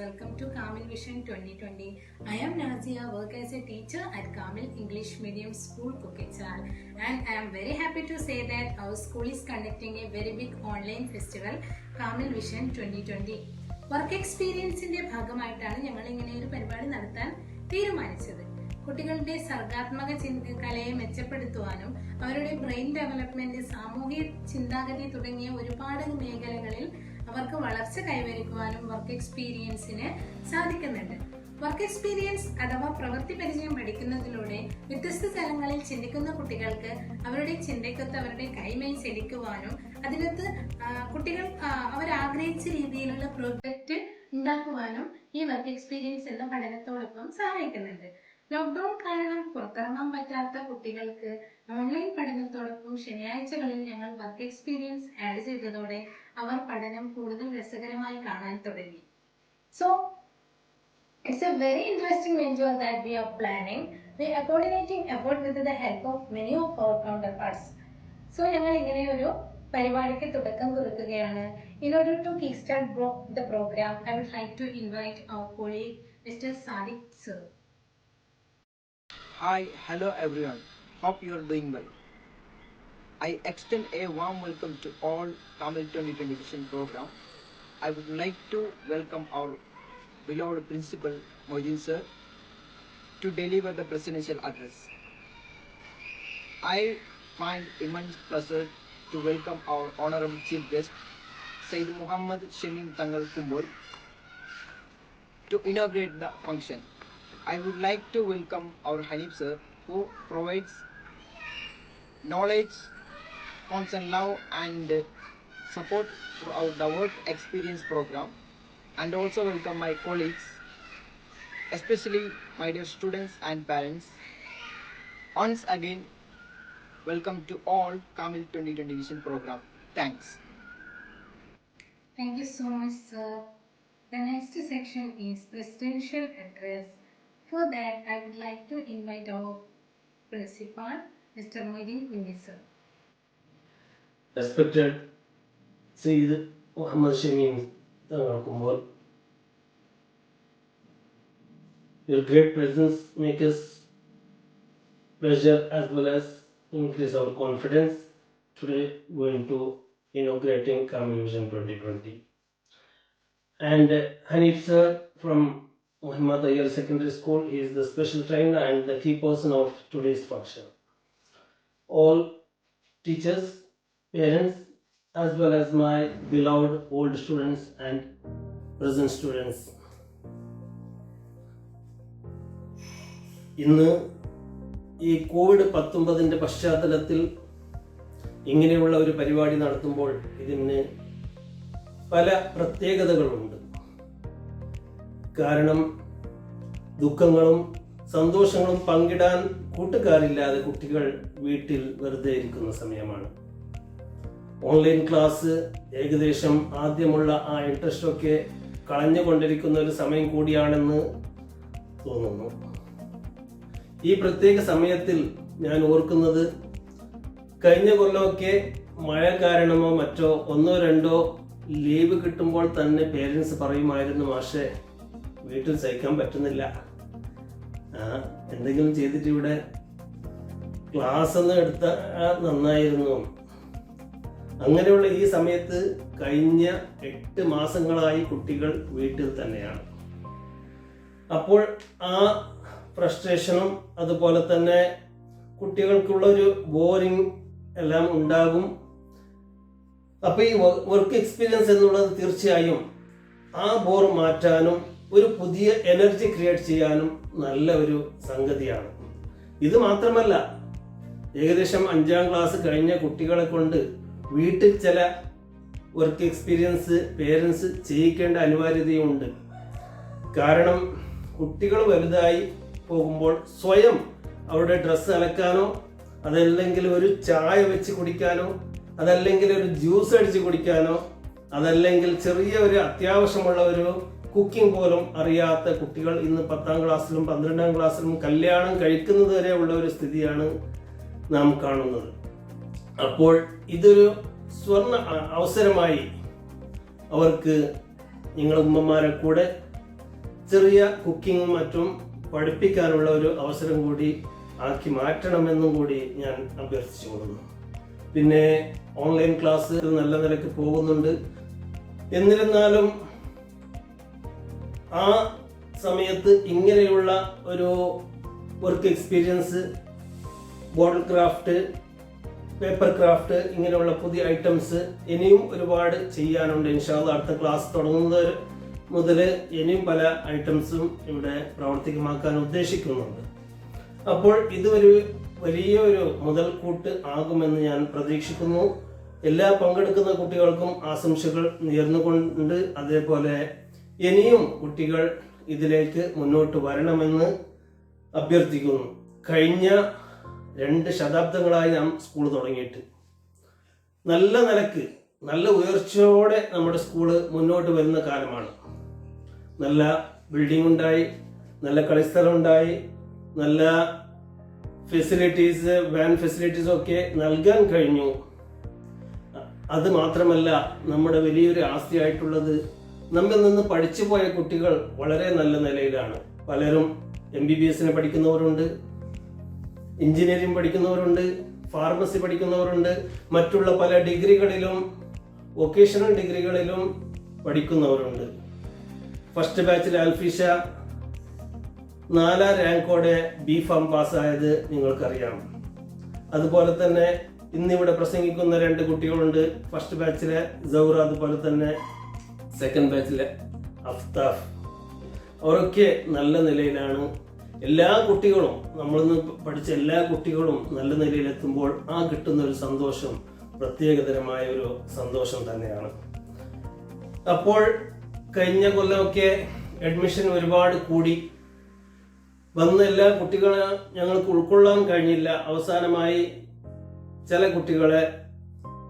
welcome to Kamil Vision 2020. I am Nazia, work as a teacher at Kamil English Medium School, Kukichal, and I am very happy to say that our school is conducting a very big online festival, Kamil Vision 2020. Work എക്സ്പീരിയൻസിന്റെ ഭാഗമായിട്ടാണ് ഞങ്ങൾ ഇങ്ങനെ ഒരു പരിപാടി നടത്താൻ തീരുമാനിച്ചത്. കുട്ടികളുടെ സർഗാത്മക കലയെ മെച്ചപ്പെടുത്തുവാനും അവരുടെ ബ്രെയിൻ ഡെവലപ്മെന്റ്, സാമൂഹിക ചിന്താഗതി തുടങ്ങിയ ഒരുപാട് മേഖലകളിൽ അവർക്ക് വളർച്ച കൈവരിക്കുവാനും വർക്ക് എക്സ്പീരിയൻസിന് സാധിക്കുന്നുണ്ട്. വർക്ക് എക്സ്പീരിയൻസ് അഥവാ പ്രവൃത്തി പരിചയം പഠിക്കുന്നതിലൂടെ വ്യത്യസ്ത തലങ്ങളിൽ ചിന്തിക്കുന്ന കുട്ടികൾക്ക് അവരുടെ ചിന്തയ്ക്കൊത്ത് അവരുടെ കൈമൈ ചെലുക്കുവാനും അതിനകത്ത് കുട്ടികൾ അവരാഗ്രഹിച്ച രീതിയിലുള്ള പ്രോജക്റ്റ് ഉണ്ടാക്കുവാനും ഈ വർക്ക് എക്സ്പീരിയൻസ് എന്ന പഠനത്തോടൊപ്പം സഹായിക്കുന്നുണ്ട്. ലോക്ക്ഡൌൺ കാരണം പുറത്തിറങ്ങാൻ പറ്റാത്ത കുട്ടികൾക്ക് ഓൺലൈൻ പഠനത്തോടൊപ്പം ശനിയാഴ്ചകളിൽ ഞങ്ങൾ വർക്ക് എക്സ്പീരിയൻസ് ആഡ് ചെയ്തതോടെ അവർ പഠനം കൂടുതൽ രസകരമായി കാണാൻ തുടങ്ങി. So it's a very interesting venture that we are planning. We are coordinating effort with the help of many of our counterparts. So ഞങ്ങൾ ഇങ്ങനെ ഒരു പരിപാടിക്ക് തുടക്കം കുറിക്കുകയാണ്. In order to kickstart the program, I would like to invite our colleague Mr. Sadiq sir. Hi, hello everyone. Hope you are doing well. I extend a warm welcome to all Kamil 2020 Vision program. I would like to welcome our beloved principal Moidin sir to deliver the presidential address. I find immense pleasure to welcome our honorable chief guest Sayyid Muhammad Shamim Tangal Kumbur to inaugurate the function. I would like to welcome our Hanif sir who provides knowledge, constant love and support throughout the work experience program, and also welcome my colleagues, especially my dear students and parents. Once again, welcome to all Kamil 2020 Vision program. Thanks. Thank you so much, sir. The next section is presidential address. For that, I would like to invite our principal, Mr. Moidin Kundi sir. Respected Sayyid Muhammad Shamim Tangal Kumbur, your great presence makes us pleasure as well as increase our confidence. Today going to inaugurating Kamil Vision 2020. And Hanif sir from Muhammad Ayyar Secondary School is the special trainer and the key person of today's function. All teachers, parents, as well as my beloved old students and present students. ഇന്ന് ഈ COVID-19 പശ്ചാത്തലത്തിൽ ഇങ്ങനെയുള്ള ഒരു പരിപാടി നടത്തുമ്പോൾ ഇതിന് പല പ്രത്യേകതകളുണ്ട്. കാരണം ദുഃഖങ്ങളും സന്തോഷങ്ങളും പങ്കിടാൻ കൂട്ടുകാരില്ലാതെ കുട്ടികൾ വീട്ടിൽ വെറുതെ ഇരിക്കുന്ന സമയമാണ്. ഓൺലൈൻ ക്ലാസ് ഏകദേശം ആദ്യമുള്ള ആ ഇൻട്രസ്റ്റ് ഒക്കെ കളഞ്ഞുകൊണ്ടിരിക്കുന്ന ഒരു സമയം കൂടിയാണെന്ന് തോന്നുന്നു. ഈ പ്രത്യേക സമയത്തിൽ ഞാൻ ഓർക്കുന്നത്, കഴിഞ്ഞ കൊല്ലമൊക്കെ മഴ കാരണമോ മറ്റോ ഒന്നോ രണ്ടോ ലീവ് കിട്ടുമ്പോൾ തന്നെ പേരൻസ് പറയുമായിരുന്നു, മാഷെ വീട്ടിൽ സഹിക്കാൻ പറ്റുന്നില്ല, എന്തെങ്കിലും ചെയ്തിട്ട് ഇവിടെ ക്ലാസ് ഒന്ന് എടുത്താൽ നന്നായിരുന്നു. അങ്ങനെയുള്ള ഈ സമയത്ത് കഴിഞ്ഞ 8 മാസങ്ങളായി കുട്ടികൾ വീട്ടിൽ തന്നെയാണ്. അപ്പോൾ ആ ഫ്രസ്ട്രേഷനും അതുപോലെ തന്നെ കുട്ടികൾക്കുള്ളൊരു ബോറിംഗ് എല്ലാം ഉണ്ടാകും. അപ്പോൾ ഈ വർക്ക് എക്സ്പീരിയൻസ് എന്നുള്ളത് തീർച്ചയായും ആ ബോർ മാറ്റാനും ഒരു പുതിയ എനർജി ക്രിയേറ്റ് ചെയ്യാനും നല്ല ഒരു സംഗതിയാണ്. ഇത് മാത്രമല്ല, ഏകദേശം 5ാം ക്ലാസ് കഴിഞ്ഞ കുട്ടികളെ കൊണ്ട് വീട്ടിൽ ചില വർക്ക് എക്സ്പീരിയൻസ് പേരൻസ് ചെയ്യിക്കേണ്ട അനിവാര്യതയുണ്ട്. കാരണം കുട്ടികൾ വലുതായി പോകുമ്പോൾ സ്വയം അവരുടെ ഡ്രസ്സ് അലക്കാനോ, അതല്ലെങ്കിൽ ഒരു ചായ വെച്ച് കുടിക്കാനോ, അതല്ലെങ്കിൽ ഒരു ജ്യൂസ് അടിച്ച് കുടിക്കാനോ, അതല്ലെങ്കിൽ ചെറിയ ഒരു അത്യാവശ്യമുള്ള ഒരു കുക്കിംഗ് പോലും അറിയാത്ത കുട്ടികൾ ഇന്ന് 10ാം ക്ലാസ്സിലും 12ാം ക്ലാസ്സിലും കല്യാണം കഴിക്കുന്നത് വരെ ഉള്ള ഒരു സ്ഥിതിയാണ് നാം കാണുന്നത്. അപ്പോൾ ഇതൊരു സ്വർണ്ണ അവസരമായി അവർക്ക് നിങ്ങളുടെ ഉമ്മമാരെ കൂടെ ചെറിയ കുക്കിങ്ങും മറ്റും പഠിപ്പിക്കാനുള്ള ഒരു അവസരം കൂടി ആക്കി മാറ്റണമെന്നും കൂടി ഞാൻ അഭ്യർത്ഥിച്ചുകൊള്ളുന്നു. പിന്നെ ഓൺലൈൻ ക്ലാസ് നല്ല നിലയ്ക്ക് പോകുന്നുണ്ട്. എന്നിരുന്നാലും ആ സമയത്ത് ഇങ്ങനെയുള്ള ഒരു വർക്ക് എക്സ്പീരിയൻസ്, ബോട്ടിൽ ക്രാഫ്റ്റ്, പേപ്പർ ക്രാഫ്റ്റ്, ഇങ്ങനെയുള്ള പുതിയ ഐറ്റംസ് ഇനിയും ഒരുപാട് ചെയ്യാനുണ്ട്. ഇൻഷാ അല്ലാഹ് അടുത്ത ക്ലാസ് തുടങ്ങുന്നത് മുതൽ ഇനിയും പല ഐറ്റംസും ഇവിടെ പ്രാവർത്തികമാക്കാൻ ഉദ്ദേശിക്കുന്നുണ്ട്. അപ്പോൾ ഇതൊരു വലിയൊരു മുതൽക്കൂട്ട് ആകുമെന്ന് ഞാൻ പ്രതീക്ഷിക്കുന്നു. എല്ലാ പങ്കെടുക്കുന്ന കുട്ടികൾക്കും ആശംസകൾ നേർന്നുകൊണ്ട്, അതേപോലെ ഇനിയും കുട്ടികൾ ഇതിലേക്ക് മുന്നോട്ട് വരണമെന്ന് അഭ്യർത്ഥിക്കുന്നു. കഴിഞ്ഞ 2 ശതാബ്ദങ്ങളായി നാം സ്കൂൾ തുടങ്ങിയിട്ട് നല്ല നിലക്ക് നല്ല ഉയർച്ചയോടെ നമ്മുടെ സ്കൂള് മുന്നോട്ട് വരുന്ന കാലമാണ്. നല്ല ബിൽഡിംഗ് ഉണ്ടായി, നല്ല കളിസ്ഥലം ഉണ്ടായി, നല്ല ഫെസിലിറ്റീസ്, വാൻ ഫെസിലിറ്റീസ് ഒക്കെ നൽകാൻ കഴിഞ്ഞു. അത് മാത്രമല്ല, നമ്മുടെ വലിയൊരു ആസ്തിയായിട്ടുള്ളത് നമ്മിൽ നിന്ന് പഠിച്ചു പോയ കുട്ടികൾ വളരെ നല്ല നിലയിലാണ്. പലരും MBBS പഠിക്കുന്നവരുണ്ട്, എഞ്ചിനീയറിംഗ് പഠിക്കുന്നവരുണ്ട്, ഫാർമസി പഠിക്കുന്നവരുണ്ട്, മറ്റുള്ള പല ഡിഗ്രികളിലും വൊക്കേഷണൽ ഡിഗ്രികളിലും പഠിക്കുന്നവരുണ്ട്. ഫസ്റ്റ് ബാച്ചിൽ അൽഫിഷ 4ാം റാങ്കോടെ B.Pharm പാസ്സായത് നിങ്ങൾക്കറിയാം. അതുപോലെ തന്നെ ഇന്നിവിടെ പ്രസംഗിക്കുന്ന 2 കുട്ടികളുണ്ട്. ഫസ്റ്റ് ബാച്ചിലെ സൗറ, അതുപോലെ തന്നെ സെക്കൻഡ് ബാച്ചിലെ അഫ്താഫ്. അവരൊക്കെ നല്ല നിലയിലാണ്. എല്ലാ കുട്ടികളും, നമ്മളിന്ന് പഠിച്ച എല്ലാ കുട്ടികളും നല്ല നിലയിലെത്തുമ്പോൾ ആ കിട്ടുന്ന ഒരു സന്തോഷം പ്രത്യേകതരമായ ഒരു സന്തോഷം തന്നെയാണ്. അപ്പോൾ കഴിഞ്ഞ കൊല്ലമൊക്കെ അഡ്മിഷൻ ഒരുപാട് കൂടി വന്ന എല്ലാ കുട്ടികളെ ഞങ്ങൾക്ക് ഉൾക്കൊള്ളാൻ കഴിഞ്ഞില്ല. അവസാനമായി ചില കുട്ടികളെ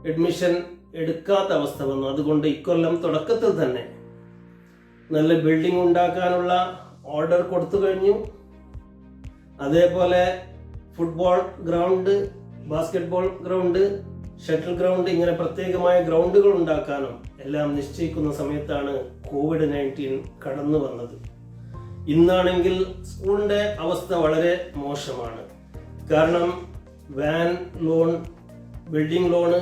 അഡ്മിഷൻ എടുക്കാത്ത അവസ്ഥ വന്നു. അതുകൊണ്ട് ഇക്കൊല്ലം തുടക്കത്തിൽ തന്നെ നല്ല ബിൽഡിംഗ് ഉണ്ടാക്കാനുള്ള ഓർഡർ കൊടുത്തു കഴിഞ്ഞു. അതേപോലെ football ground, basketball ground, shuttle ground, ഇങ്ങനെ പ്രത്യേകമായ ഗ്രൗണ്ടുകൾ ഉണ്ടാക്കാനും എല്ലാം നിശ്ചയിക്കുന്ന സമയത്താണ് COVID-19 കടന്നു വന്നത്. ഇന്നാണെങ്കിൽ സ്കൂളിൻ്റെ അവസ്ഥ വളരെ മോശമാണ്. കാരണം വാൻ ലോൺ, ബിൽഡിംഗ് ലോണ്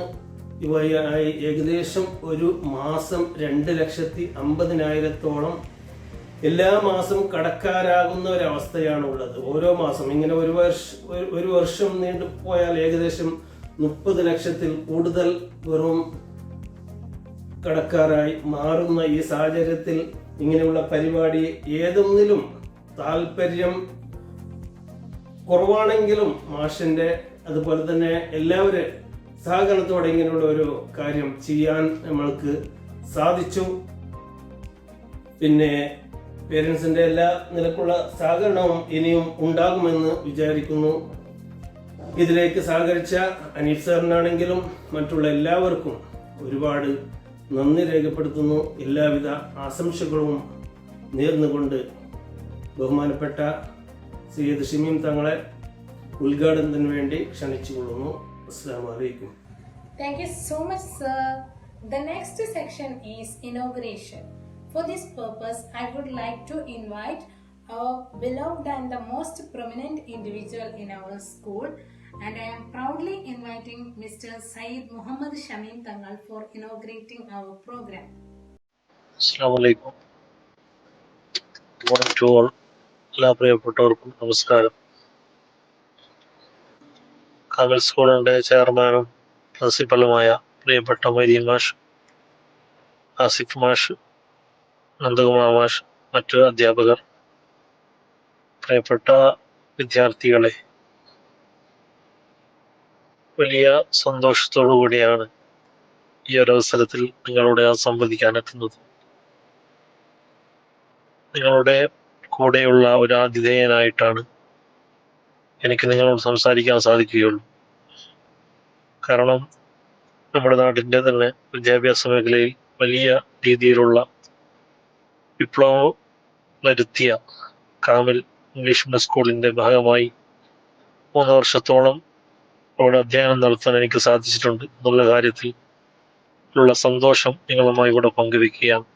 ഇവയായി ഏകദേശം ഒരു മാസം 2,50,000-ഓളം എല്ലാ മാസം കടക്കാരാകുന്ന ഒരവസ്ഥയാണുള്ളത്. ഓരോ മാസം ഇങ്ങനെ ഒരു വർഷം നീണ്ടു പോയാൽ ഏകദേശം 30 ലക്ഷത്തിൽ കൂടുതൽ വെറും കടക്കാരായി മാറുന്ന ഈ സാഹചര്യത്തിൽ ഇങ്ങനെയുള്ള പരിപാടി ഏതൊന്നിലും താല്പര്യം കുറവാണെങ്കിലും മാഷിന്റെ അതുപോലെ തന്നെ എല്ലാവരും സഹകരണത്തോടെ ഇങ്ങനെയുള്ള ഒരു കാര്യം ചെയ്യാൻ നമ്മൾക്ക് സാധിച്ചു. പിന്നെ പേരൻസിന്റെ എല്ലാ നിലക്കുള്ള സഹകരണവും ഇനിയും ഉണ്ടാകുമെന്ന് വിചാരിക്കുന്നു. ഇതിലേക്ക് സഹകരിച്ച അനീഫ് സാറിനാണെങ്കിലും മറ്റുള്ള എല്ലാവർക്കും ഒരുപാട് നന്ദി രേഖപ്പെടുത്തുന്നു. എല്ലാവിധ ആശംസകളും നേർന്നുകൊണ്ട് ബഹുമാനപ്പെട്ട സയ്യിദ് ഷമീം തങ്ങളെ ഉദ്ഘാടനത്തിന് വേണ്ടി ക്ഷണിച്ചുകൊള്ളുന്നു. അസ്സലാമു അലൈക്കും. Thank you so much, sir. The next section is inauguration. For this purpose, I would like to invite our beloved and the most prominent individual in our school, and I am proudly inviting Mr. Sayyid Muhammad Shamim Tangal for inaugurating our program. Assalamu alaikum. Good morning to all. എല്ലാ പ്രിയപ്പെട്ടവർക്കും നമസ്കാരം. കാമിൽ സ്കൂളിൻ്റെ ചെയർമാനും പ്രിൻസിപ്പലുമായ പ്രിയപ്പെട്ട മൊയ്തീൻ മാഷ്, ആസിഫ് മാഷ്, നന്ദകുമാർ മാഷ്, മറ്റ് അധ്യാപകർ, പ്രിയപ്പെട്ട വിദ്യാർത്ഥികളെ, വലിയ സന്തോഷത്തോടു കൂടിയാണ് ഈ ഒരു അവസരത്തിൽ നിങ്ങളോട് സംവദിക്കാനെത്തുന്നത്. നിങ്ങളുടെ കൂടെയുള്ള ഒരു ആതിഥേയനായിട്ടാണ് എനിക്ക് നിങ്ങളോട് സംസാരിക്കാൻ സാധിക്കുകയുള്ളൂ. കാരണം നമ്മുടെ നാട്ടിൻ്റെ തന്നെ വിദ്യാഭ്യാസ മേഖലയിൽ വലിയ രീതിയിലുള്ള വിപ്ലവം വരുത്തിയ കാമിൽ ഇംഗ്ലീഷ് മീഡിയം സ്കൂളിൻ്റെ ഭാഗമായി 3 വർഷത്തോളം അവിടെ അധ്യയനം നടത്താൻ എനിക്ക് സാധിച്ചിട്ടുണ്ട് എന്നുള്ള കാര്യത്തിൽ ഉള്ള സന്തോഷം നിങ്ങളുമായി ഇവിടെ പങ്കുവെക്കുകയാണ്.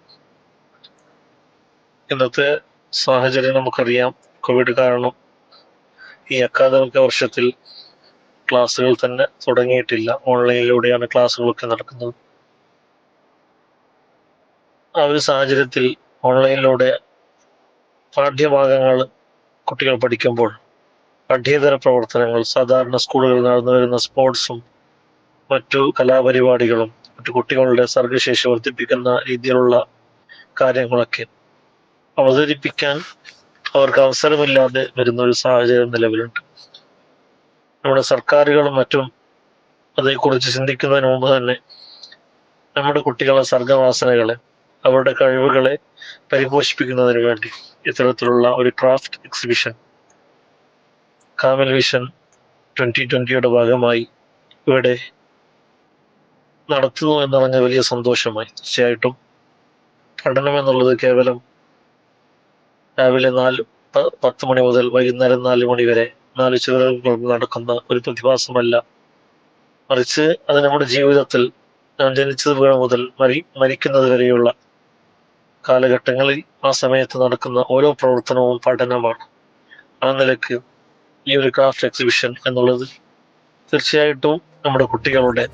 ഇന്നത്തെ സാഹചര്യം നമുക്കറിയാം. കോവിഡ് കാരണം ഈ അക്കാദമിക വർഷത്തിൽ ക്ലാസ്സുകൾ തന്നെ തുടങ്ങിയിട്ടില്ല. ഓൺലൈനിലൂടെയാണ് ക്ലാസ്സുകളൊക്കെ നടക്കുന്നത്. ആ ഒരു സാഹചര്യത്തിൽ ഓൺലൈനിലൂടെ പാഠ്യഭാഗങ്ങൾ കുട്ടികൾ പഠിക്കുമ്പോൾ പഠ്യേതര പ്രവർത്തനങ്ങൾ, സാധാരണ സ്കൂളുകളിൽ നടന്നു വരുന്ന സ്പോർട്സും മറ്റു കലാപരിപാടികളും മറ്റു കുട്ടികളുടെ സർഗശേഷി വർദ്ധിപ്പിക്കുന്ന രീതിയിലുള്ള കാര്യങ്ങളൊക്കെ അവതരിപ്പിക്കാൻ അവർക്ക് അവസരമില്ലാതെ വരുന്ന ഒരു സാഹചര്യം നിലവിലുണ്ട്. നമ്മുടെ സർക്കാരുകളും മറ്റും അതേക്കുറിച്ച് ചിന്തിക്കുന്നതിന് മുമ്പ് തന്നെ നമ്മുടെ കുട്ടികളുടെ സർഗവാസനകളെ, അവരുടെ കഴിവുകളെ പരിപോഷിപ്പിക്കുന്നതിന് വേണ്ടി ഇത്തരത്തിലുള്ള ഒരു ക്രാഫ്റ്റ് എക്സിബിഷൻ കാമൽ വിഷൻ 2020 ഭാഗമായി ഇവിടെ നടത്തുന്നു എന്നറിഞ്ഞ വലിയ സന്തോഷമായി. തീർച്ചയായിട്ടും പഠനം എന്നുള്ളത് കേവലം രാവിലെ 10 മണി മുതൽ വൈകുന്നേരം 4 മണി വരെ 4 ചുവരുകൾ നടക്കുന്ന ഒരു പ്രതിഭാസമല്ല. മറിച്ച് അത് നമ്മുടെ ജീവിതത്തിൽ നാം ജനിച്ചത് മുതൽ മരിക്കുന്നത് വരെയുള്ള കാലഘട്ടങ്ങളിൽ ആ സമയത്ത് നടക്കുന്ന ഓരോ പ്രവർത്തനവും പഠനമാണ്. ആ നിലയ്ക്ക് ഈ ഒരു ക്രാഫ്റ്റ് എക്സിബിഷൻ എന്നുള്ളത് തീർച്ചയായിട്ടും നമ്മുടെ കുട്ടികളുടെ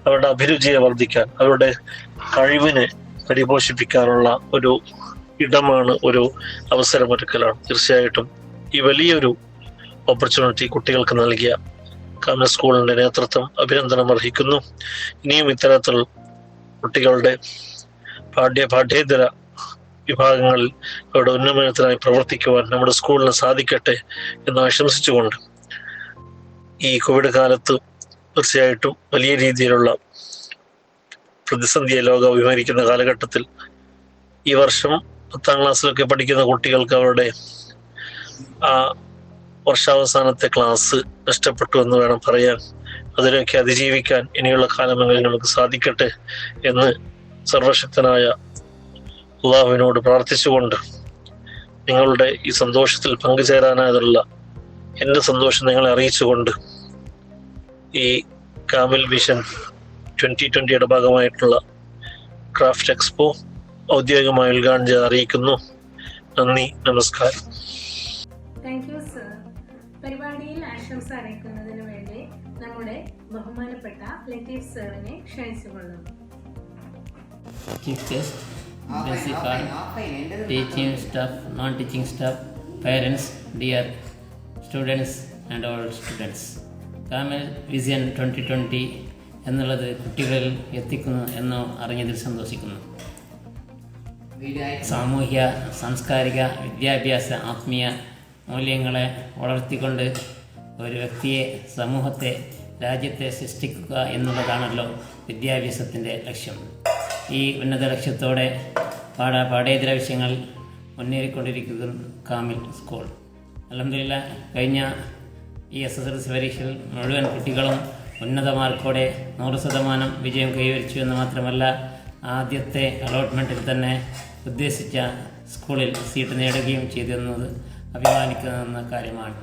അവരുടെ അഭിരുചിയെ വർദ്ധിക്കാൻ, അവരുടെ കഴിവിനെ പരിപോഷിപ്പിക്കാനുള്ള ഒരു ഇടമാണ്, ഒരു അവസരമൊരുക്കലാണ്. തീർച്ചയായിട്ടും ഈ വലിയൊരു ഓപ്പർച്യൂണിറ്റി കുട്ടികൾക്ക് നൽകിയ കാമൽ സ്കൂളിന്റെ നേതൃത്വം അഭിനന്ദനം അർഹിക്കുന്നു. ഇനിയും ഇത്തരത്തിൽ കുട്ടികളുടെ പാഠ്യേതര വിഭാഗങ്ങളിൽ അവരുടെ ഉന്നമനത്തിനായി പ്രവർത്തിക്കുവാൻ നമ്മുടെ സ്കൂളിന് സാധിക്കട്ടെ എന്ന് ആശംസിച്ചുകൊണ്ട് ഈ കോവിഡ് കാലത്ത് തീർച്ചയായിട്ടും വലിയ രീതിയിലുള്ള പ്രതിസന്ധിയെ ലോകം അഭിമുഖീകരിക്കുന്ന കാലഘട്ടത്തിൽ ഈ വർഷം 10ാം ക്ലാസ്സിലൊക്കെ പഠിക്കുന്ന കുട്ടികൾക്ക് അവരുടെ ആ വർഷാവസാനത്തെ ക്ലാസ് നഷ്ടപ്പെട്ടു എന്ന് വേണം പറയാൻ. അതിനൊക്കെ അതിജീവിക്കാൻ ഇനിയുള്ള കാലങ്ങളിൽ നമുക്ക് സാധിക്കട്ടെ എന്ന് സർവശക്തനായ അള്ളാഹുവിനോട് പ്രാർത്ഥിച്ചുകൊണ്ട് നിങ്ങളുടെ ഈ സന്തോഷത്തിൽ പങ്കുചേരാനായതുള്ള എൻ്റെ സന്തോഷം നിങ്ങളെ അറിയിച്ചുകൊണ്ട് ഈ കാമൽ വിഷൻ 2020 ഭാഗമായിട്ടുള്ള ക്രാഫ്റ്റ് എക്സ്പോ ഔദ്യോഗികമായി ഉദ്ഘാടനം ചെയ്ത് അറിയിക്കുന്നു. നന്ദി, നമസ്കാരം. Thank you sir. പരിപാടിയിൽ ആശംസ അറിയിക്കുന്നതിന് വേണ്ടി നമ്മുടെ ബഹുമാനപ്പെട്ട ലത്തീഫ് സാറിനെ ക്ഷണിച്ചുകൊള്ളുന്നു. Chief guest, principal, teaching staff, non teaching staff, parents, dear students and all students, Kamal vision 2020 എന്നുള്ളത് കുട്ടികളിൽ എത്തിക്കുന്നു എന്ന് അറിഞ്ഞതിൽ സന്തോഷിക്കുന്നു. സാമൂഹ്യ, സാംസ്കാരിക, വിദ്യാഭ്യാസ, ആത്മീയ മൂല്യങ്ങളെ വളർത്തിക്കൊണ്ട് ഒരു വ്യക്തിയെ, സമൂഹത്തെ, രാജ്യത്തെ സൃഷ്ടിക്കുക എന്നുള്ളതാണല്ലോ വിദ്യാഭ്യാസത്തിൻ്റെ ലക്ഷ്യം. ഈ ഉന്നത ലക്ഷ്യത്തോടെ പാഠ്യേതര വിഷയങ്ങൾ മുന്നേറിക്കൊണ്ടിരിക്കുന്ന കാമിൽ സ്കൂൾ അൽഹംദുലില്ലാഹ് കഴിഞ്ഞ ഈ SSLC പരീക്ഷയിൽ മുഴുവൻ കുട്ടികളും ഉന്നത മാർക്കോടെ 100% വിജയം കൈവരിച്ചു എന്ന് മാത്രമല്ല, ആദ്യത്തെ അലോട്ട്മെൻറ്റിൽ തന്നെ ഉദ്ദേശിച്ച സ്കൂളിൽ സീറ്റ് നേടുകയും ചെയ്തിരുന്നത് അഭിമാനിക്കുന്ന കാര്യമാണ്.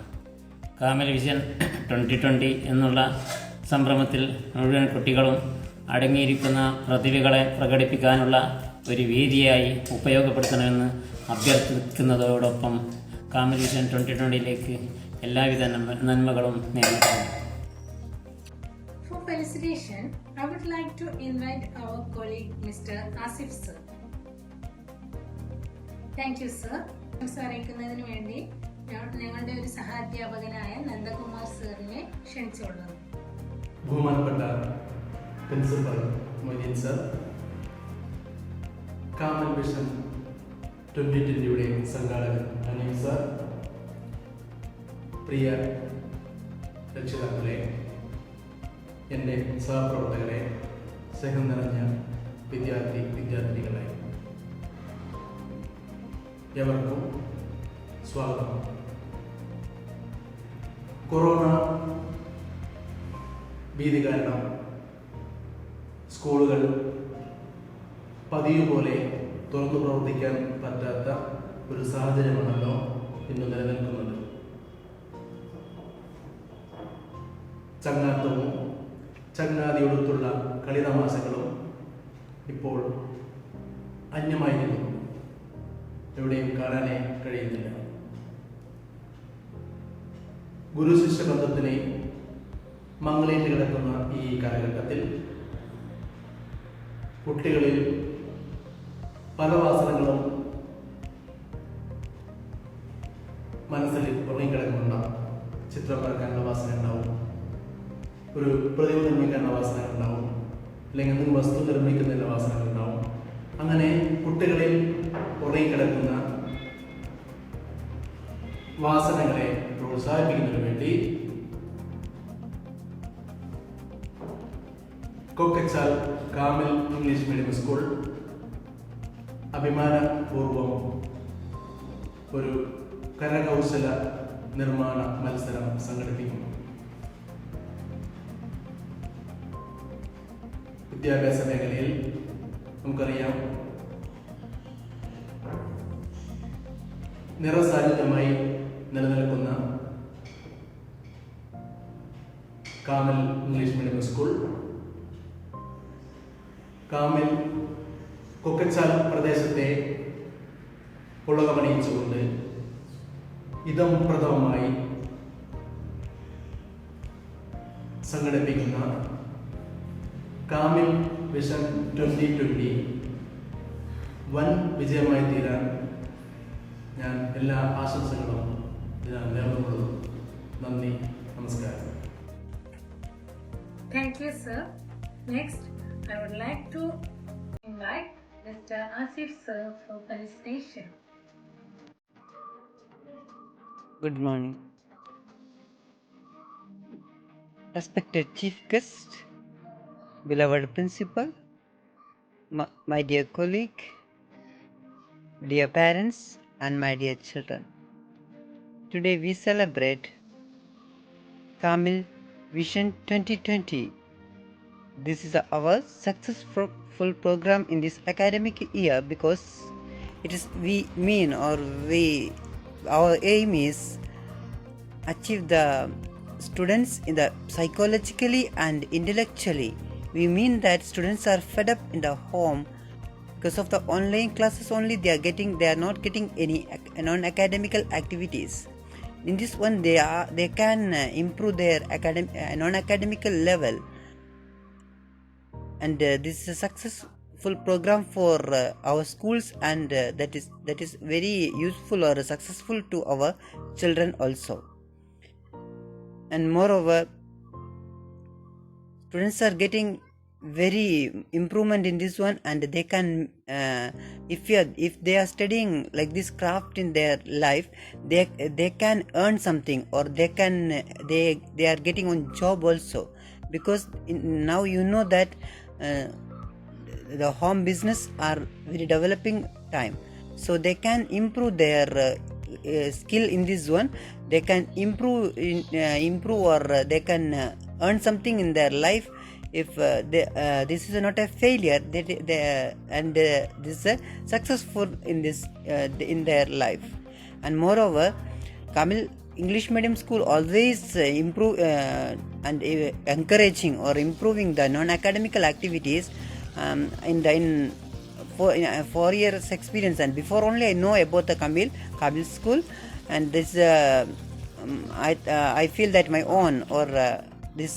കാമൽ വിഷൻ 2020 എന്നുള്ള സംരംഭത്തിൽ മുഴുവൻ കുട്ടികളും അടങ്ങിയിരിക്കുന്ന പ്രതിഭകളെ പ്രകടിപ്പിക്കാനുള്ള ഒരു വേദിയായി ഉപയോഗപ്പെടുത്തണമെന്ന് അഭ്യർത്ഥിക്കുന്നതോടൊപ്പം കാമൽ വിഷൻ 2020 എല്ലാവിധ നന്മകളും നേരിടുന്നു. For felicitation, I would like to invite our colleague Mr. Asif sir. Thank you sir. അറിയിക്കുന്നതിന് വേണ്ടി ഞങ്ങളുടെ ഒരു സഹാധ്യാപകനായ നന്ദകുമാർ സാറിനെ ക്ഷണിച്ചുകൊള്ളുന്നു. ബഹുമാനപ്പെട്ട principal Moideen sir, Kamal vision 2020 സംഘാടകൻ അനീഫ് സർ, പ്രിയ രക്ഷിതാക്കളെ, എൻ്റെ സഹപ്രവർത്തകരെ, സ്നേഹം നിറഞ്ഞ വിദ്യാർത്ഥിനികളെ, എവർക്കും സ്വാഗതം. കൊറോണ ഭീതി കാരണം സ്കൂളുകൾ പതിവ് പോലെ തുറന്നു പ്രവർത്തിക്കാൻ പറ്റാത്ത ഒരു സാഹചര്യമാണല്ലോ ഇന്ന് നിലനിൽക്കുന്നത്. ചങ്ങാത്തവും ചങ്ങാതിയോടൊത്തുള്ള കളിതമാശകളും ഇപ്പോൾ അന്യമായിരുന്നു. എവിടെയും കാണാനേ കഴിയുന്നില്ല. ഗുരു ശിഷ്യ ബന്ധത്തിനെ മംഗളേറ്റ് കിടക്കുന്ന ഈ കാലഘട്ടത്തിൽ കുട്ടികളിൽ പല വാസനകളും മനസ്സിൽ ഉറങ്ങിക്കിടക്കുന്നുണ്ടാവും. ചിത്രം വരക്കാനുള്ള വാസന ഉണ്ടാവും, ഒരു പ്രതിമ നിർമ്മിക്കാനുള്ള വാസന ഉണ്ടാവും, അല്ലെങ്കിൽ എന്തെങ്കിലും വസ്തു നിർമ്മിക്കുന്നതിനുള്ള വാസനകൾ ഉണ്ടാവും. അങ്ങനെ കുട്ടികളിൽ ഉറങ്ങിക്കിടക്കുന്ന വാസനകളെ പ്രോത്സാഹിപ്പിക്കുന്നതിന് വേണ്ടി കൊക്കച്ചാൽ കാമിൽ ഇംഗ്ലീഷ് മീഡിയം സ്കൂൾ അഭിമാനപൂർവം ഒരു കരകൗശല നിർമ്മാണ മത്സരം സംഘടിപ്പിക്കുന്നു. വിദ്യാഭ്യാസ മേഖലയിൽ നമുക്കറിയാം, നിറസാന്നിധ്യമായി നിലനിൽക്കുന്ന Kamil English medium school Kamil Kokkachal പ്രദേശത്തെ പുളകമണിയിച്ചുകൊണ്ട് ഇതം പ്രഥമമായി സംഘടിപ്പിക്കുന്ന കാമിൽ വിഷൻ 2020 വൻ വിജയമായി തീരാൻ ഞാൻ എല്ലാ ആശംസകളും ഇതിനാൽ നേർന്നുകൊള്ളുന്നു. നന്ദി, നമസ്കാരം. Thank you, sir. Next, I would like to invite Mr. Asif sir for felicitation. Good morning. Respected Chief Guest, beloved Principal, my dear colleague, dear parents, and my dear children. Today we celebrate Kamil Vision 2020. This is our successful program in this academic year because our aim is achieve the students in the psychologically and intellectually. We mean that students are fed up in the home because of the online classes only. They are not getting any non-academical activities. In this one they can improve their non-academical level, and this is a successful program for our schools, and that is very useful or successful to our children also. And moreover, students are getting very improvement in this one, and they can if they are studying like this craft in their life, they can earn something, or they are getting on job also, because now you know that the home business are very developing time, so they can improve their skill in this one. They can improve or they can earn something in their life if this is not a failure, and this is a successful in this in their life. And moreover, Kamil English medium school always improve and encouraging or improving the non-academical activities in 4 years experience. And before only I know about the Kamil school, and this I feel that my own, or this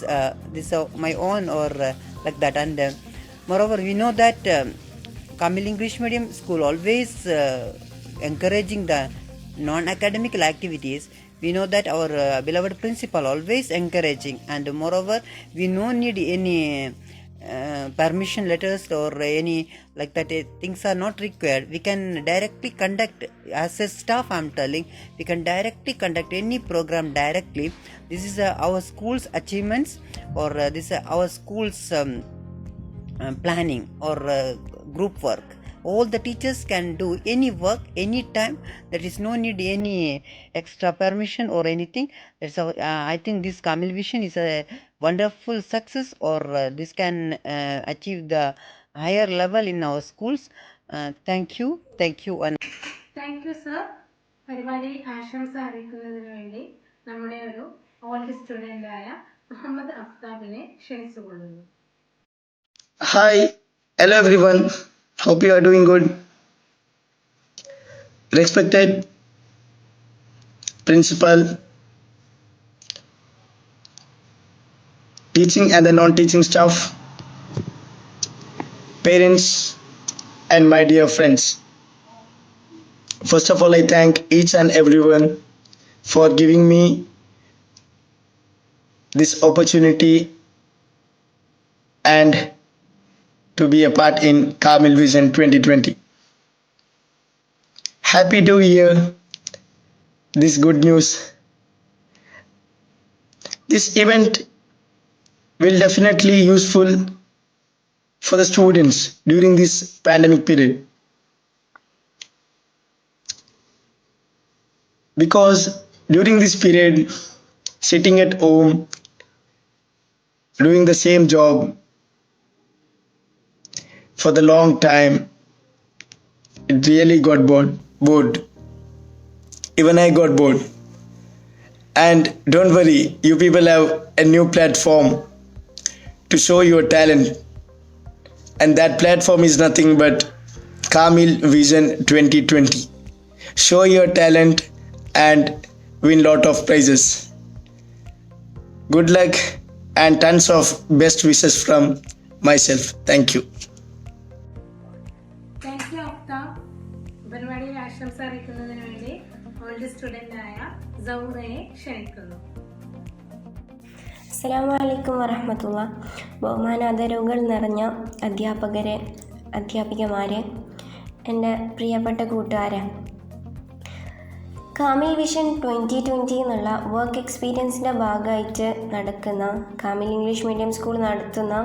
my own, or like that. And moreover, we know that Kamil English medium school always encouraging the non-academical activities. We know that our beloved principal always encouraging, and moreover, we no need any permission letters or any like that. Things are not required. We can directly conduct, as a staff I am telling, we can directly conduct any program directly. This is our school's achievements, or this is our school's planning or group work. All the teachers can do any work anytime. There is no need any extra permission or anything. That's how I think this Kamil Vision is a wonderful success, or this can achieve the higher level in our schools. Thank you. And thank you sir. പരിപാടി ആശംസ അറിയിക്കുന്നതിന് വേണ്ടി നമ്മുടെ ഒരു old സ്റ്റുഡൻ്റായ മുഹമ്മദ് അഫ്താബിനെ ക്ഷണിച്ചുകൊള്ളുന്നു. Hi, hello everyone. Hope you are doing good. respected principal, teaching and the non-teaching staff, parents, and my dear friends. First of all, I thank each and everyone for giving me this opportunity and to be a part in Kamil Vision 2020. Happy to hear this good news. This event will definitely useful for the students during this pandemic period, because during this period sitting at home doing the same job for the long time, it really got bored. Even I got bored. And don't worry, you people have a new platform to show your talent, and that platform is nothing but Kamil Vision 2020. Show your talent and win lot of prizes. Good luck and tons of best wishes from myself. Thank you. Thank you അഫ്ത. പരിപാടിയിൽ ആശംസ അറിയിക്കുന്നതിന് വേണ്ടി old സ്റ്റുഡൻ്റായ സൗറയെ ക്ഷണിക്കുന്നു. അസ്സലാമു അലൈക്കും വറഹ്മത്തുള്ളാ. ബഹുമാനാദരവുകൾ നിറഞ്ഞ അധ്യാപകരെ, അധ്യാപികമാരെ, എൻ്റെ പ്രിയപ്പെട്ട കൂട്ടുകാരെ, കാമിൽ വിഷൻ 2020 എന്നുള്ള വർക്ക് എക്സ്പീരിയൻസിൻ്റെ ഭാഗമായിട്ട് നടക്കുന്ന കാമിൽ ഇംഗ്ലീഷ് മീഡിയം സ്കൂൾ നടത്തുന്ന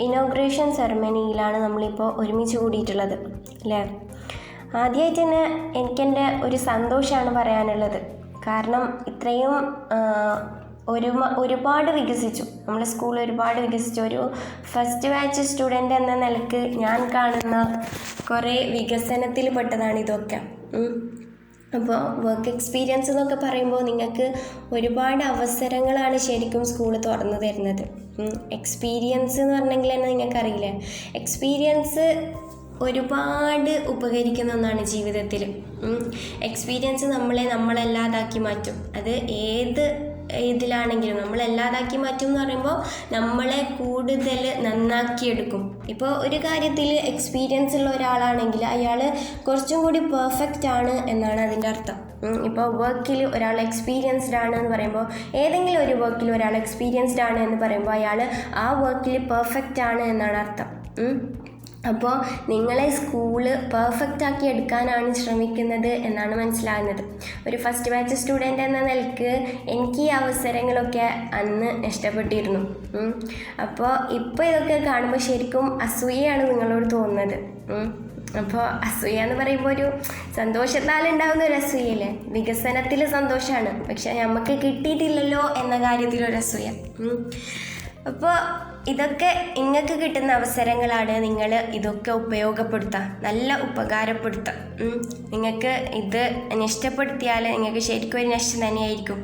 ഇനോഗ്രേഷൻ സെറമണിയിലാണ് നമ്മളിപ്പോൾ ഒരുമിച്ച് കൂടിയിട്ടുള്ളത് അല്ലേ. ആദ്യമായിട്ട് തന്നെ എനിക്കെൻ്റെ ഒരു സന്തോഷമാണ് പറയാനുള്ളത്. കാരണം ഇത്രയും ഒരുപാട് വികസിച്ചു, നമ്മുടെ സ്കൂൾ ഒരുപാട് വികസിച്ചു. ഒരു ഫസ്റ്റ് ബാച്ച് സ്റ്റുഡൻ്റ് എന്ന നിലക്ക് ഞാൻ കാണുന്ന കുറേ വികസനത്തിൽ പെട്ടതാണ് ഇതൊക്കെ. അപ്പോൾ വർക്ക് എക്സ്പീരിയൻസ് എന്നൊക്കെ പറയുമ്പോൾ നിങ്ങൾക്ക് ഒരുപാട് അവസരങ്ങളാണ് ശരിക്കും സ്കൂൾ തുറന്നു തരുന്നത്. എക്സ്പീരിയൻസ് എന്ന് പറഞ്ഞെങ്കിൽ തന്നെ നിങ്ങൾക്കറിയില്ലേ, എക്സ്പീരിയൻസ് ഒരുപാട് ഉപകരിക്കുന്ന ഒന്നാണ് ജീവിതത്തിൽ. എക്സ്പീരിയൻസ് നമ്മളല്ലാതാക്കി മാറ്റും. അത് ഇതിലാണെങ്കിലും നമ്മളല്ലാതാക്കി മാറ്റും എന്ന് പറയുമ്പോൾ നമ്മളെ കൂടുതൽ നന്നാക്കിയെടുക്കും. ഇപ്പോൾ ഒരു കാര്യത്തിൽ എക്സ്പീരിയൻസ് ഉള്ള ഒരാളാണെങ്കിൽ അയാൾ കുറച്ചും കൂടി പെർഫെക്റ്റ് ആണ് എന്നാണ് അതിൻ്റെ അർത്ഥം. ഇപ്പോൾ വർക്കിൽ ഒരാൾ എക്സ്പീരിയൻസ്ഡ് ആണ് എന്ന് പറയുമ്പോൾ, ഏതെങ്കിലും ഒരു വർക്കിൽ ഒരാൾ എക്സ്പീരിയൻസ്ഡ് ആണ് എന്ന് പറയുമ്പോൾ അയാൾ ആ വർക്കിൽ പെർഫെക്റ്റ് ആണ് എന്നാണ് അർത്ഥം. അപ്പോൾ നിങ്ങളെ സ്കൂള് പെർഫെക്റ്റ് ആക്കി എടുക്കാനാണ് ശ്രമിക്കുന്നത് എന്നാണ് മനസ്സിലാകുന്നത്. ഒരു ഫസ്റ്റ് ബാച്ച് സ്റ്റുഡൻ്റ് എന്ന നിലയ്ക്ക് എനിക്ക് ഈ അവസരങ്ങളൊക്കെ അന്ന് ഇഷ്ടപ്പെട്ടിരുന്നു. അപ്പോൾ ഇപ്പോൾ ഇതൊക്കെ കാണുമ്പോൾ ശരിക്കും അസൂയയാണ് നിങ്ങളോട് തോന്നുന്നത്. അപ്പോൾ അസൂയ എന്ന് പറയുമ്പോൾ ഒരു സന്തോഷത്താൽ ഉണ്ടാകുന്ന ഒരു അസൂയല്ലേ, വികസനത്തിൽ സന്തോഷമാണ്, പക്ഷെ നമുക്ക് കിട്ടിയിട്ടില്ലല്ലോ എന്ന കാര്യത്തിലൊരു അസൂയ. അപ്പോൾ ഇതൊക്കെ നിങ്ങൾക്ക് കിട്ടുന്ന അവസരങ്ങളാണ്. നിങ്ങൾ ഇതൊക്കെ ഉപയോഗപ്പെടുത്തുക, നല്ല ഉപകാരപ്പെടുത്തുക. നിങ്ങൾക്ക് ഇത് നഷ്ടപ്പെടുത്തിയാൽ നിങ്ങൾക്ക് ശരിക്കും ഒരു നഷ്ടം തന്നെയായിരിക്കും.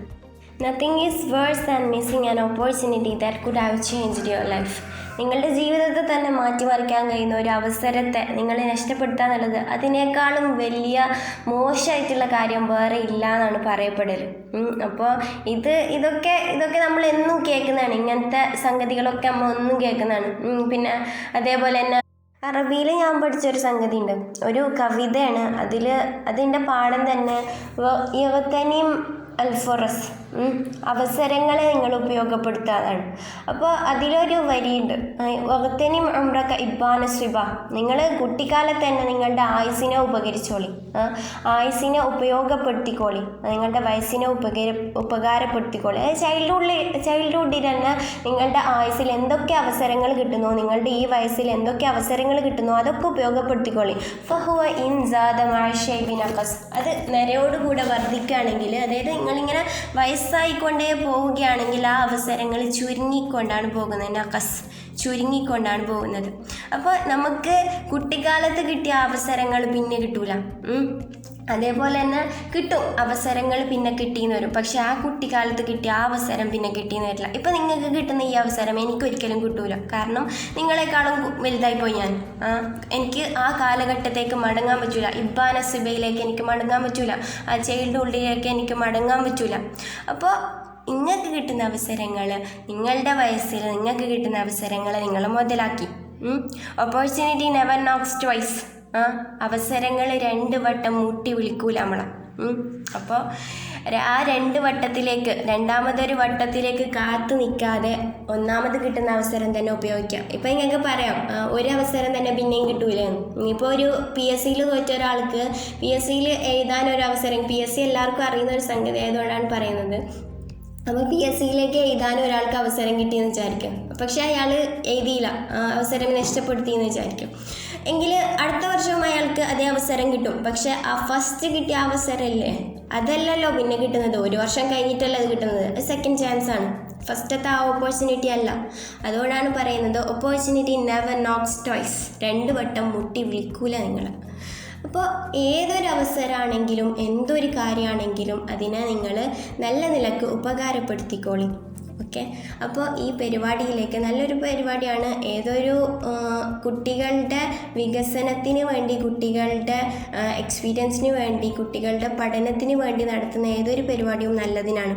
Nothing is verse than missing an opportunity that could have changed your life. നിങ്ങളുടെ ജീവിതത്തെ തന്നെ മാറ്റിമറിക്കാൻ കഴിയുന്ന ഒരു അവസരത്തെ നിങ്ങൾ നഷ്ടപ്പെടുത്തുക എന്നുള്ളത് അതിനേക്കാളും വലിയ മോശമായിട്ടുള്ള കാര്യം വേറെ ഇല്ല എന്നാണ് പറയപ്പെടൽ. അപ്പോൾ ഇതൊക്കെ നമ്മൾ എന്നും കേൾക്കുന്നതാണ്. ഇങ്ങനത്തെ സംഗതികളൊക്കെ നമ്മൾ ഒന്നും കേൾക്കുന്നതാണ്. പിന്നെ അതേപോലെ തന്നെ അറബിയിൽ ഞാൻ പഠിച്ചൊരു സംഗതി ഉണ്ട്, ഒരു കവിതയാണ്. അതിൻ്റെ പാഠം തന്നെ യവത്തനിം അൽഫറസ്, അവസരങ്ങളെ നിങ്ങൾ ഉപയോഗപ്പെടുത്താതാണ്. അപ്പോൾ അതിലൊരു വരിയുണ്ട്, വഖത്തനിം ഉംറക ഇബ്ബാന സ്വിബ. നിങ്ങൾ കുട്ടിക്കാലത്ത് തന്നെ നിങ്ങളുടെ ആയുസിനെ ഉപകരിച്ചോളി, ആയുസിനെ ഉപയോഗപ്പെടുത്തിക്കോളി, നിങ്ങളുടെ വയസ്സിനെ ഉപകാരപ്പെടുത്തിക്കോളി. ചൈൽഡ്ഹുഡിൽ തന്നെ നിങ്ങളുടെ ആയുസിൽ എന്തൊക്കെ അവസരങ്ങൾ കിട്ടുന്നു, നിങ്ങളുടെ ഈ വയസ്സിൽ എന്തൊക്കെ അവസരങ്ങൾ കിട്ടുന്നു അതൊക്കെ ഉപയോഗപ്പെടുത്തിക്കോളി. ഫഹുവ ഇൻ സാദ മഅശൈബി നഖസ്. അത് നിരയോടുകൂടെ വർദ്ധിക്കുകയാണെങ്കിൽ, അതായത് നിങ്ങളിങ്ങനെ വയസ്സായിക്കൊണ്ടേ പോവുകയാണെങ്കിൽ ആ അവസരങ്ങൾ ചുരുങ്ങിക്കൊണ്ടാണ് പോകുന്നത്. നഖസ്, ചുരുങ്ങിക്കൊണ്ടാണ് പോകുന്നത്. അപ്പോൾ നമുക്ക് കുട്ടിക്കാലത്ത് കിട്ടിയ അവസരങ്ങൾ പിന്നെ കിട്ടൂല. അതേപോലെ തന്നെ കിട്ടും അവസരങ്ങൾ പിന്നെ കിട്ടിയെന്ന് വരും. പക്ഷെ ആ കുട്ടിക്കാലത്ത് കിട്ടിയ ആ അവസരം പിന്നെ കിട്ടിയെന്ന് വരില്ല. ഇപ്പം നിങ്ങൾക്ക് കിട്ടുന്ന ഈ അവസരം എനിക്കൊരിക്കലും കിട്ടൂല. കാരണം നിങ്ങളെക്കാളും വലുതായി പോയി ഞാൻ. എനിക്ക് ആ കാലഘട്ടത്തേക്ക് മടങ്ങാൻ പറ്റൂല. ഇബ്ബാ നസിബയിലേക്ക് എനിക്ക് മടങ്ങാൻ പറ്റൂല. ആ ചൈൽഡ്ഹുഡിലേക്ക് എനിക്ക് മടങ്ങാൻ പറ്റൂല. അപ്പോൾ നിങ്ങൾക്ക് കിട്ടുന്ന അവസരങ്ങൾ, നിങ്ങളുടെ വയസ്സിൽ നിങ്ങൾക്ക് കിട്ടുന്ന അവസരങ്ങൾ നിങ്ങൾ മുതലാക്കി. Opportunity never knocks twice. അവസരങ്ങൾ 2 വട്ടം മുട്ടി വിളിക്കൂല നമ്മളെ. അപ്പോൾ ആ 2 വട്ടത്തിലേക്ക്, രണ്ടാമതൊരു വട്ടത്തിലേക്ക് കാത്തു നിൽക്കാതെ ഒന്നാമത് കിട്ടുന്ന അവസരം തന്നെ ഉപയോഗിക്കാം. ഇപ്പം നിങ്ങൾക്ക് പറയാം ഒരു അവസരം തന്നെ പിന്നെയും കിട്ടൂലേ. ഇപ്പോൾ ഒരു PSCയിൽ തോറ്റ ഒരാൾക്ക് PSCയിൽ എഴുതാനൊരു അവസരം, PSC എല്ലാവർക്കും അറിയുന്ന ഒരു സംഗതി ആയതുകൊണ്ടാണ് പറയുന്നത്. അപ്പോൾ PSCയിലേക്ക് എഴുതാൻ ഒരാൾക്ക് അവസരം കിട്ടിയെന്ന് വിചാരിക്കും. പക്ഷെ അയാൾ എഴുതിയില്ല, അവസരം നഷ്ടപ്പെടുത്തിയെന്ന് വിചാരിക്കും. എങ്കിൽ അടുത്ത വർഷവും അയാൾക്ക് അതേ അവസരം കിട്ടും. പക്ഷെ ആ ഫസ്റ്റ് കിട്ടിയ അവസരമല്ലേ, അതല്ലല്ലോ പിന്നെ കിട്ടുന്നത്. 1 വർഷം കഴിഞ്ഞിട്ടല്ല അത് കിട്ടുന്നത്. സെക്കൻഡ് ചാൻസ് ആണ്, ഫസ്റ്റത്തെ ആ ഓപ്പർച്യൂണിറ്റി അല്ല. അതുകൊണ്ടാണ് പറയുന്നത് ഓപ്പർച്യൂണിറ്റി നെവർ നോക്സ് ട്വൈസ്. 2 വട്ടം മുട്ടി വിളിക്കൂല നിങ്ങൾ. അപ്പോൾ ഏതൊരു അവസരമാണെങ്കിലും എന്തൊരു കാര്യമാണെങ്കിലും അതിനെ നിങ്ങൾ നല്ല നിലക്ക് ഉപകാരപ്പെടുത്തിക്കോളി. ഓക്കെ. അപ്പോൾ ഈ പരിപാടിയിലേക്ക്, നല്ലൊരു പരിപാടിയാണ്. ഏതൊരു കുട്ടികളുടെ വികസനത്തിന് വേണ്ടി, കുട്ടികളുടെ എക്സ്പീരിയൻസിന് വേണ്ടി, കുട്ടികളുടെ പഠനത്തിന് വേണ്ടി നടത്തുന്ന ഏതൊരു പരിപാടിയും നല്ലതിനാണ്.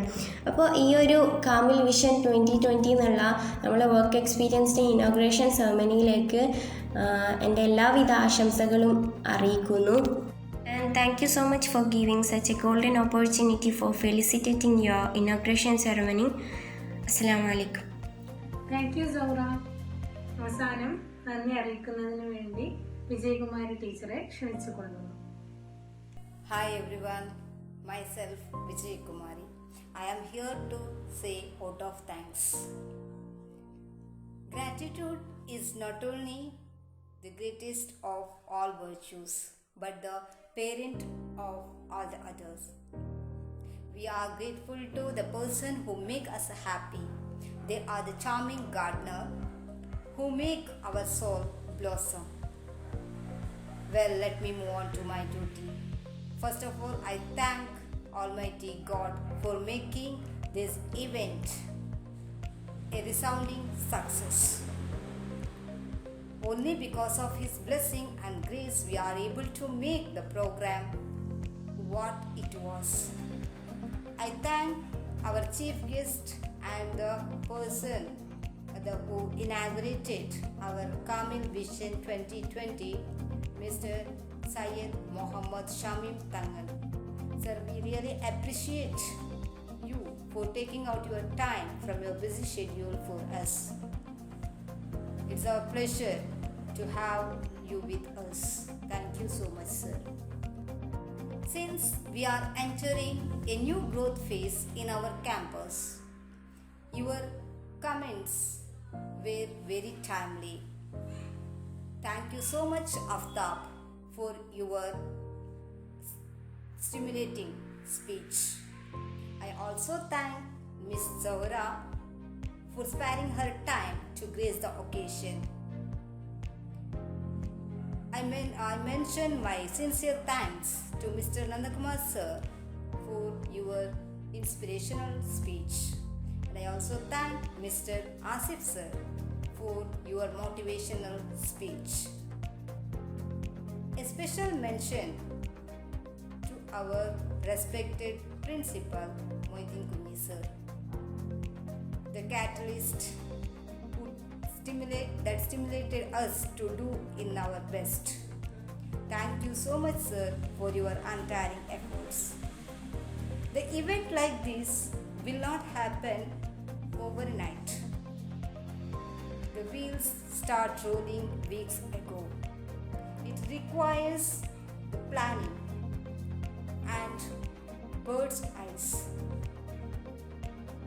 അപ്പോൾ ഈ ഒരു കാമിൽ വിഷൻ 2020 എന്നുള്ള നമ്മളെ വർക്ക് എക്സ്പീരിയൻസിൻ്റെ ഇനോഗ്രേഷൻ സെറമണിയിലേക്ക് എൻ്റെ എല്ലാവിധ ആശംസകളും അറിയിക്കുന്നു. And thank you so much for giving such a golden opportunity for felicitating your inauguration ceremony. Assalamu alaikum. Thank you Saura. അവസാനം നന്ദി അറിയിക്കുന്നതിന് വേണ്ടി വിജയകുമാരി ടീച്ചറെ ക്ഷണിച്ചു കൊള്ളുന്നു. Hi everyone, myself Vijay Kumari. I am here to say vote of thanks. Gratitude is not only the greatest of all virtues, but the parent of all the others. We are grateful to the person who make us happy. They are the charming gardener who make our soul blossom. Well, let me move on to my duty. First of all, I thank Almighty God for making this event a resounding success. Only because of His blessing and grace we are able to make the program what it was. I thank our chief guest and the person who inaugurated our Kamil Vision 2020, Mr. Syed Muhammad Shamim Tangal. Sir, we really appreciate you for taking out your time from your busy schedule for us. It's our pleasure to have you with us. Thank you so much, sir. Since we are entering a new growth phase in our campus, your comments were very timely. Thank you so much, Aftab, for your stimulating speech. I also thank Miss Zaura for sparing her time to grace the occasion. I mention my sincere thanks to Mr. Nandakumar sir for your inspirational speech. And I also thank Mr. Asif sir for your motivational speech. A special mention to our respected principal Moidin Kumi sir, the catalyst that stimulated us to do in our best. Thank you so much, sir, for your untiring efforts. The event like this will not happen overnight. The wheels start rolling weeks ago. It requires the planning and bird's eyes.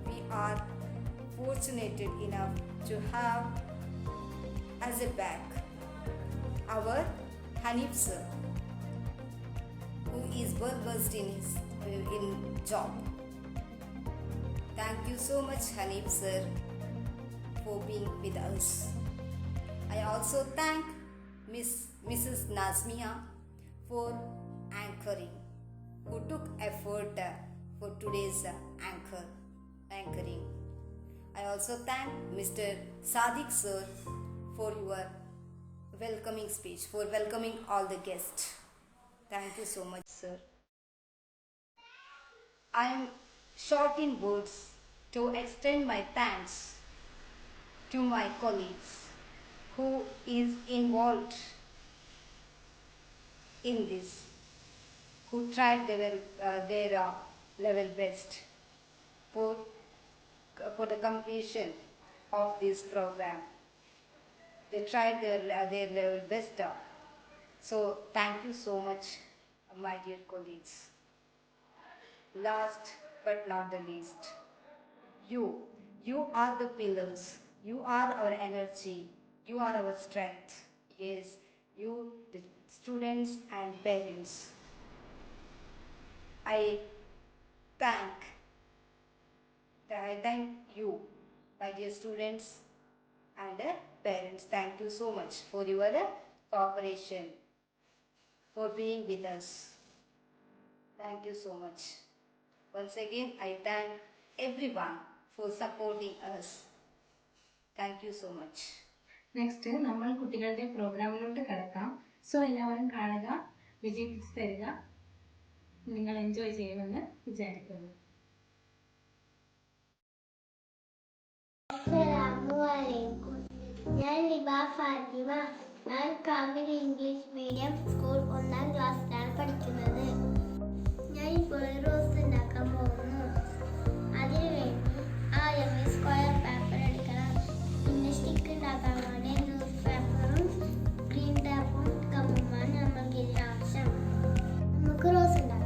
We are fortunate enough to have as a back our Hanif sir, who is well versed in his job. Thank you so much, Hanif sir, for being with us. I also thank Mrs. Nazmia for anchoring. who took effort for today's anchoring. I also thank Mr. Sadiq sir for your welcoming speech, for welcoming all the guests. Thank you so much, sir. I am short in words to extend my thanks to my colleagues who is involved in this, who tried their level best for the completion of this program. They tried their level best. So thank you so much, my dear colleagues. Last but not the least, you are the pillars. You are our energy. You are our strength. Yes, you, the students and parents. I thank you, my dear students and parents. Thank you so much for your cooperation, for being with us. Thank you so much. Once again, I thank everyone for supporting us. Thank you so much. Next നമ്മൾ കുട്ടികളുടെ പ്രോഗ്രാമിലോട്ട് കിടക്കാം. So എല്ലാവരും കാണുക, വിജയിപ്പിച്ച് തരിക. നിങ്ങൾ enjoy ചെയ്യുമെന്ന് വിചാരിക്കുന്നു. അസ്സലാമുഅലൈക്കും. ഞാൻ ലിബ ഫാത്തിമ. ഞാൻ കാമിൽ ഇംഗ്ലീഷ് മീഡിയം സ്കൂൾ 1ാം ക്ലാസ്സിലാണ് പഠിക്കുന്നത്. ഞാൻ ഇപ്പോൾ റോസ് ഉണ്ടാക്കാൻ പോകുന്നു. അതിനുവേണ്ടി ആദ്യം സ്ക്വയർ പേപ്പർ എടുക്കണം. പിന്നെ സ്റ്റിക്ക് ഉണ്ടാക്കാൻ വേണ്ടി ന്യൂസ് പേപ്പറും ഗ്രീൻ ടാപ്പും ഗമ്മുമാണ് നമ്മൾക്ക് ഇതിന് ആവശ്യം. നമുക്ക് റോസ് ഉണ്ടാക്കാം.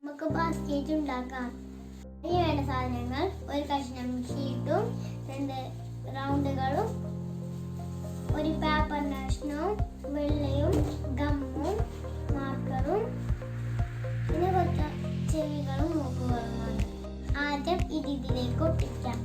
നമുക്ക് ബാസ്കറ്റ് ഉണ്ടാക്കാം. അതിന് വേണ്ട സാധനങ്ങൾ: ഒരു കഷ്ണം ഷീറ്റും 2 റൗണ്ടുകളും, ഒരു പേപ്പർ കഷ്ണവും, വെള്ളയും ഗമ്മും മാർക്കറും, പിന്നെ കുറച്ച് ചെവികളും മൂക്കുകളുമാണ്. ആദ്യം ഇതിലേക്ക് ഒട്ടിക്കാം.